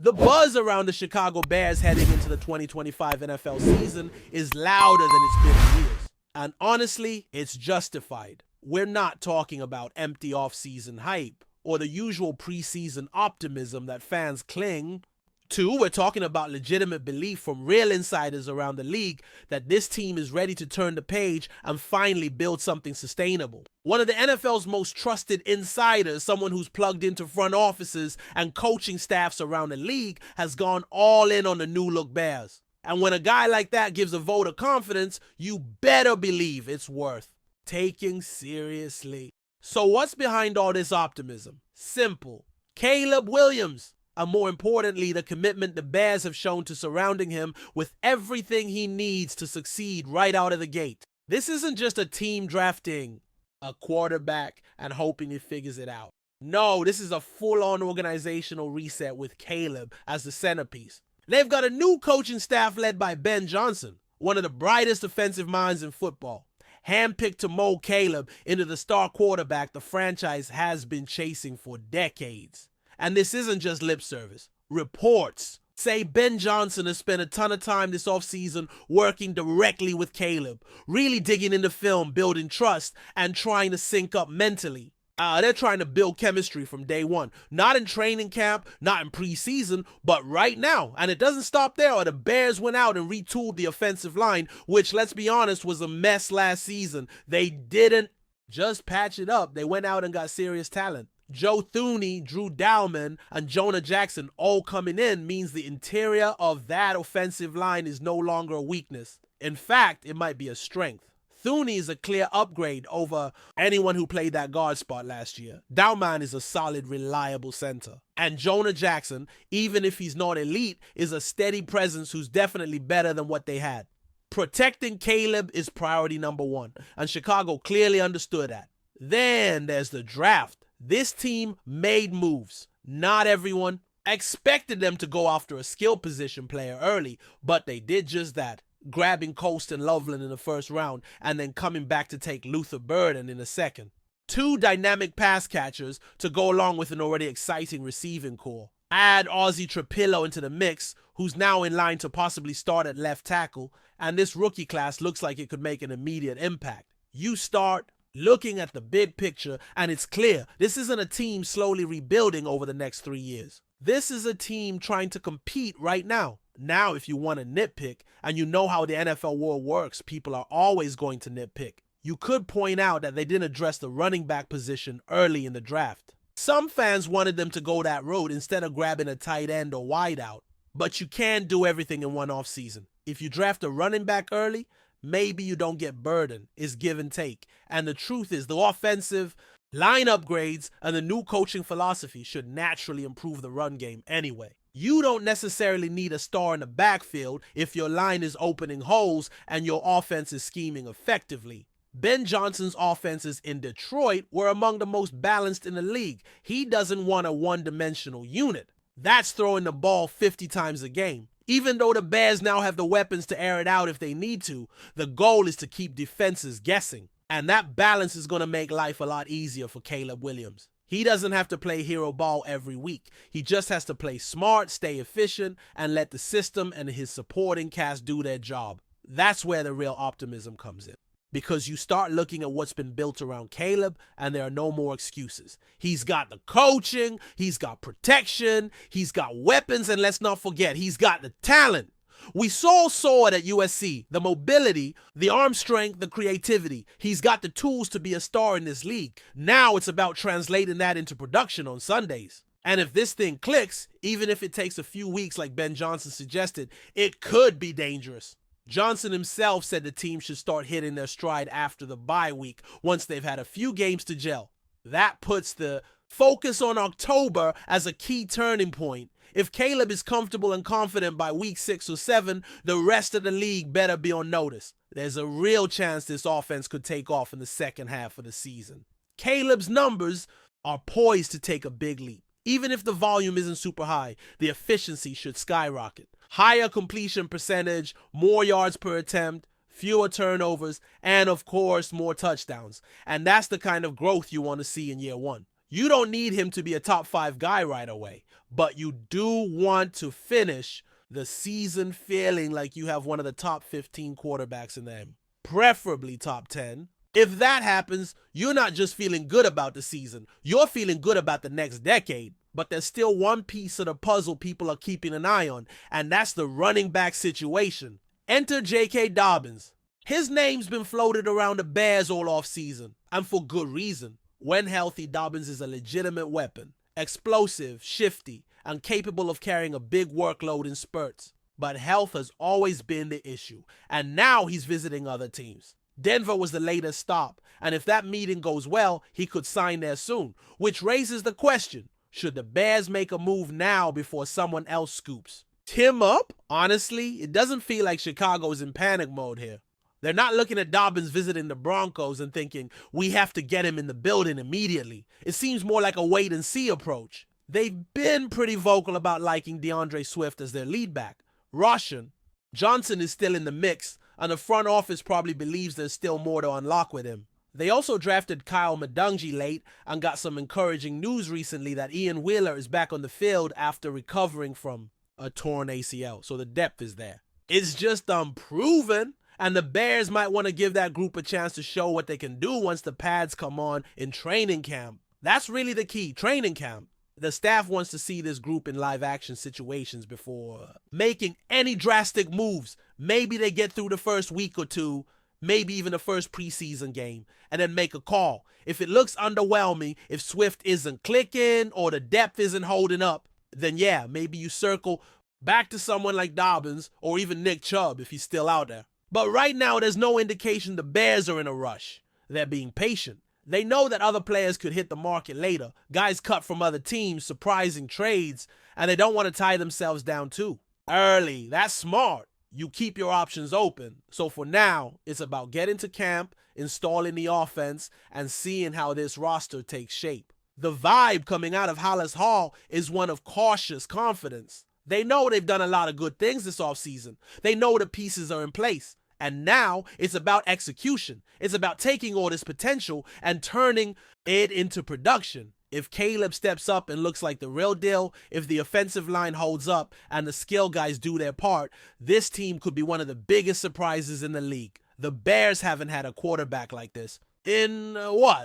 The buzz around the Chicago Bears heading into the 2025 NFL season is louder than it's been in years. And honestly, it's justified. We're not talking about empty offseason hype or the usual preseason optimism that fans cling to. We're talking about legitimate belief from real insiders around the league that this team is ready to turn the page and finally build something sustainable. One of the NFL's most trusted insiders, someone who's plugged into front offices and coaching staffs around the league, has gone all in on the new look Bears. And when a guy like that gives a vote of confidence, you better believe it's worth taking seriously. So what's behind all this optimism? Simple. Caleb Williams. And more importantly, the commitment the Bears have shown to surrounding him with everything he needs to succeed right out of the gate. This isn't just a team drafting a quarterback and hoping he figures it out. No, this is a full-on organizational reset with Caleb as the centerpiece. They've got a new coaching staff led by Ben Johnson, one of the brightest offensive minds in football, handpicked to mold Caleb into the star quarterback the franchise has been chasing for decades. And this isn't just lip service. Reports say Ben Johnson has spent a ton of time this offseason working directly with Caleb, really digging into film, building trust, and trying to sync up mentally. They're trying to build chemistry from day one. Not in training camp, not in preseason, but right now. And it doesn't stop there. The Bears went out and retooled the offensive line, which, let's be honest, was a mess last season. They didn't just patch it up. They went out and got serious talent. Joe Thuney, Drew Dowman, and Jonah Jackson all coming in means the interior of that offensive line is no longer a weakness. In fact, it might be a strength. Thuney is a clear upgrade over anyone who played that guard spot last year. Dowman is a solid, reliable center. And Jonah Jackson, even if he's not elite, is a steady presence who's definitely better than what they had. Protecting Caleb is priority number one, and Chicago clearly understood that. Then there's the draft. This team made moves. Not everyone expected them to go after a skill position player early, but they did just that, grabbing Colston Loveland in the first round and then coming back to take Luther Burden in the second. Two dynamic pass catchers to go along with an already exciting receiving core. Add Ozzie Trapillo into the mix, who's now in line to possibly start at left tackle, and this rookie class looks like it could make an immediate impact. You start looking at the big picture, and it's clear this isn't a team slowly rebuilding over the next 3 years. This is a team trying to compete right now. Now, if you want to nitpick, and you know how the NFL world works, people are always going to nitpick. You could point out that they didn't address the running back position early in the draft. Some fans wanted them to go that route instead of grabbing a tight end or wide out. But you can't do everything in one offseason. If you draft a running back early, maybe you don't get Burden. It's give and take. And the truth is, the offensive line upgrades and the new coaching philosophy should naturally improve the run game anyway. You don't necessarily need a star in the backfield if your line is opening holes and your offense is scheming effectively. Ben Johnson's offenses in Detroit were among the most balanced in the league. He doesn't want a one-dimensional unit. That's throwing the ball 50 times a game. Even though the Bears now have the weapons to air it out if they need to, the goal is to keep defenses guessing. And that balance is going to make life a lot easier for Caleb Williams. He doesn't have to play hero ball every week. He just has to play smart, stay efficient, and let the system and his supporting cast do their job. That's where the real optimism comes in. Because you start looking at what's been built around Caleb, and there are no more excuses. He's got the coaching, he's got protection, he's got weapons, and let's not forget, he's got the talent. We saw it at USC, the mobility, the arm strength, the creativity. He's got the tools to be a star in this league. Now it's about translating that into production on Sundays. And if this thing clicks, even if it takes a few weeks like Ben Johnson suggested, it could be dangerous. Johnson himself said the team should start hitting their stride after the bye week once they've had a few games to gel. That puts the focus on October as a key turning point. If Caleb is comfortable and confident by week 6 or 7, the rest of the league better be on notice. There's a real chance this offense could take off in the second half of the season. Caleb's numbers are poised to take a big leap. Even if the volume isn't super high, the efficiency should skyrocket. Higher completion percentage, more yards per attempt, fewer turnovers, and of course, more touchdowns. And that's the kind of growth you want to see in year one. You don't need him to be a top 5 guy right away, but you do want to finish the season feeling like you have one of the top 15 quarterbacks in them, preferably top 10. If that happens, you're not just feeling good about the season, you're feeling good about the next decade. But there's still one piece of the puzzle people are keeping an eye on, and that's the running back situation. Enter J.K. Dobbins. His name's been floated around the Bears all offseason, and for good reason. When healthy, Dobbins is a legitimate weapon, explosive, shifty, and capable of carrying a big workload in spurts. But health has always been the issue, and now he's visiting other teams. Denver was the latest stop, and if that meeting goes well, he could sign there soon, which raises the question, should the Bears make a move now before someone else scoops? Tim up? Honestly, it doesn't feel like Chicago's in panic mode here. They're not looking at Dobbins visiting the Broncos and thinking, we have to get him in the building immediately. It seems more like a wait-and-see approach. They've been pretty vocal about liking DeAndre Swift as their lead back. Russian. Johnson is still in the mix, and the front office probably believes there's still more to unlock with him. They also drafted Kyle Madungi late and got some encouraging news recently that Ian Wheeler is back on the field after recovering from a torn ACL, so the depth is there. It's just unproven, and the Bears might want to give that group a chance to show what they can do once the pads come on in training camp. That's really the key, training camp. The staff wants to see this group in live action situations before making any drastic moves. Maybe they get through the first week or two, maybe even the first preseason game, and then make a call. If it looks underwhelming, if Swift isn't clicking or the depth isn't holding up, then yeah, maybe you circle back to someone like Dobbins or even Nick Chubb if he's still out there. But right now, there's no indication the Bears are in a rush. They're being patient. They know that other players could hit the market later, guys cut from other teams, surprising trades, and they don't want to tie themselves down too early. That's smart. You keep your options open. So for now, it's about getting to camp, installing the offense, and seeing how this roster takes shape. The vibe coming out of Hollis Hall is one of cautious confidence. They know they've done a lot of good things this offseason. They know the pieces are in place. And now it's about execution. It's about taking all this potential and turning it into production. If Caleb steps up and looks like the real deal, if the offensive line holds up and the skill guys do their part, this team could be one of the biggest surprises in the league. The Bears haven't had a quarterback like this in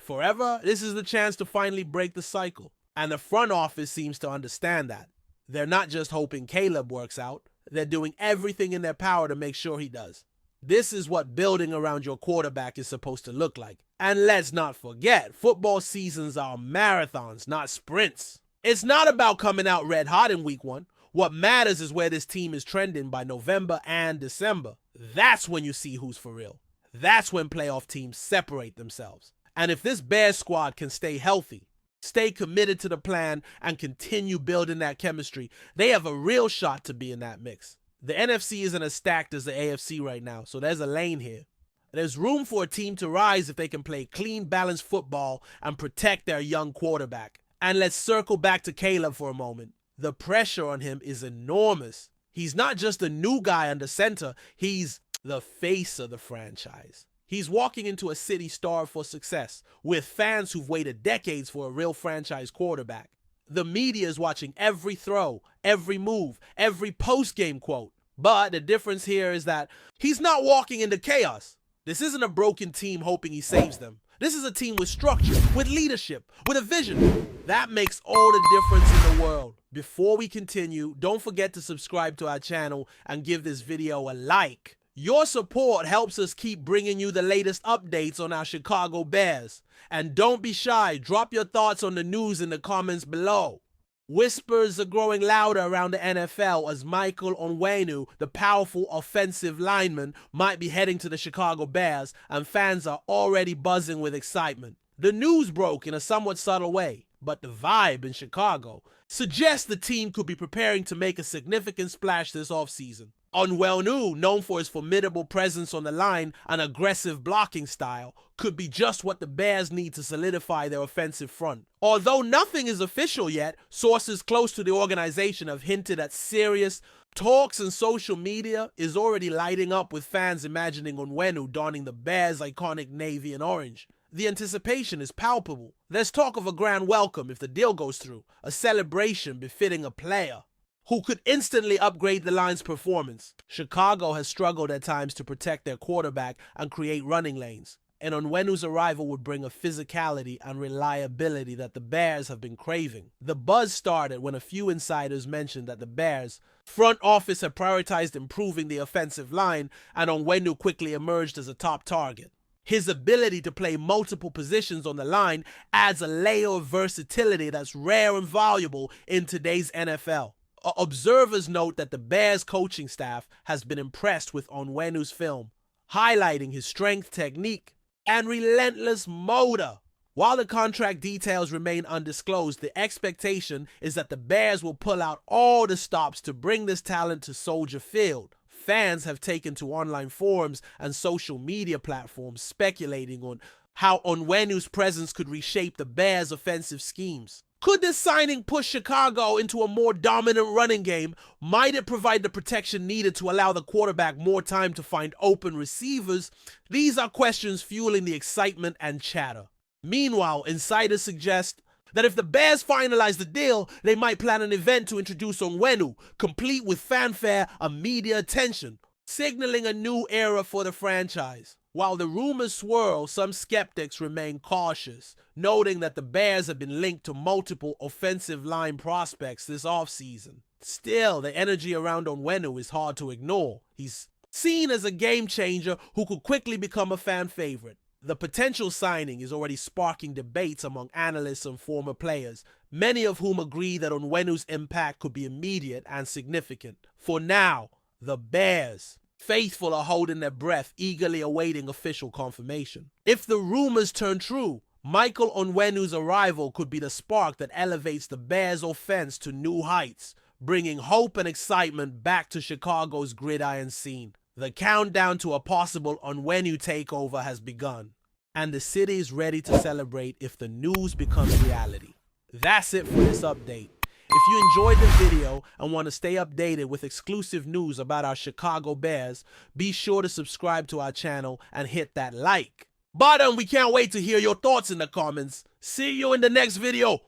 forever? This is the chance to finally break the cycle. And the front office seems to understand that. They're not just hoping Caleb works out. They're doing everything in their power to make sure he does. This is what building around your quarterback is supposed to look like. And let's not forget, football seasons are marathons, not sprints. It's not about coming out red hot in week 1. What matters is where this team is trending by November and December. That's when you see who's for real. That's when playoff teams separate themselves. And if this Bears squad can stay healthy, stay committed to the plan, and continue building that chemistry, they have a real shot to be in that mix. The NFC isn't as stacked as the AFC right now, so there's a lane here. There's room for a team to rise if they can play clean, balanced football and protect their young quarterback. And let's circle back to Caleb for a moment. The pressure on him is enormous. He's not just a new guy under center, he's the face of the franchise. He's walking into a city starved for success, with fans who've waited decades for a real franchise quarterback. The media is watching every throw, every move, every post-game quote. But the difference here is that he's not walking into chaos. This isn't a broken team hoping he saves them. This is a team with structure, with leadership, with a vision. That makes all the difference in the world. Before we continue, don't forget to subscribe to our channel and give this video a like. Your support helps us keep bringing you the latest updates on our Chicago Bears. And don't be shy, drop your thoughts on the news in the comments below. Whispers are growing louder around the NFL as Michael ONWENU, the powerful offensive lineman, might be heading to the Chicago Bears, and fans are already buzzing with excitement. The news broke in a somewhat subtle way, but the vibe in Chicago suggests the team could be preparing to make a significant splash this offseason. ONWENU, known for his formidable presence on the line and aggressive blocking style, could be just what the Bears need to solidify their offensive front. Although nothing is official yet, sources close to the organization have hinted at serious talks, and social media is already lighting up with fans imagining ONWENU donning the Bears' iconic navy and orange. The anticipation is palpable. There's talk of a grand welcome if the deal goes through, a celebration befitting a player who could instantly upgrade the line's performance. Chicago has struggled at times to protect their quarterback and create running lanes, and ONWENU's arrival would bring a physicality and reliability that the Bears have been craving. The buzz started when a few insiders mentioned that the Bears' front office had prioritized improving the offensive line, and ONWENU quickly emerged as a top target. His ability to play multiple positions on the line adds a layer of versatility that's rare and valuable in today's NFL. Observers note that the Bears coaching staff has been impressed with ONWENU's film, highlighting his strength, technique, and relentless motor. While the contract details remain undisclosed, the expectation is that the Bears will pull out all the stops to bring this talent to Soldier Field. Fans have taken to online forums and social media platforms speculating on how ONWENU's presence could reshape the Bears' offensive schemes. Could this signing push Chicago into a more dominant running game? Might it provide the protection needed to allow the quarterback more time to find open receivers? These are questions fueling the excitement and chatter. Meanwhile, insiders suggest that if the Bears finalize the deal, they might plan an event to introduce ONWENU, complete with fanfare and media attention, signaling a new era for the franchise. While the rumors swirl, some skeptics remain cautious, noting that the Bears have been linked to multiple offensive line prospects this offseason. Still, the energy around ONWENU is hard to ignore. He's seen as a game changer who could quickly become a fan favorite. The potential signing is already sparking debates among analysts and former players, many of whom agree that ONWENU's impact could be immediate and significant. For now, the Bears, faithful, are holding their breath, eagerly awaiting official confirmation. If the rumors turn true, Michael ONWENU's arrival could be the spark that elevates the Bears' offense to new heights, bringing hope and excitement back to Chicago's gridiron scene. The countdown to a possible ONWENU takeover has begun, and the city is ready to celebrate if the news becomes reality. That's it for this update. If you enjoyed the video and want to stay updated with exclusive news about our Chicago Bears, be sure to subscribe to our channel and hit that like button. We can't wait to hear your thoughts in the comments. See you in the next video.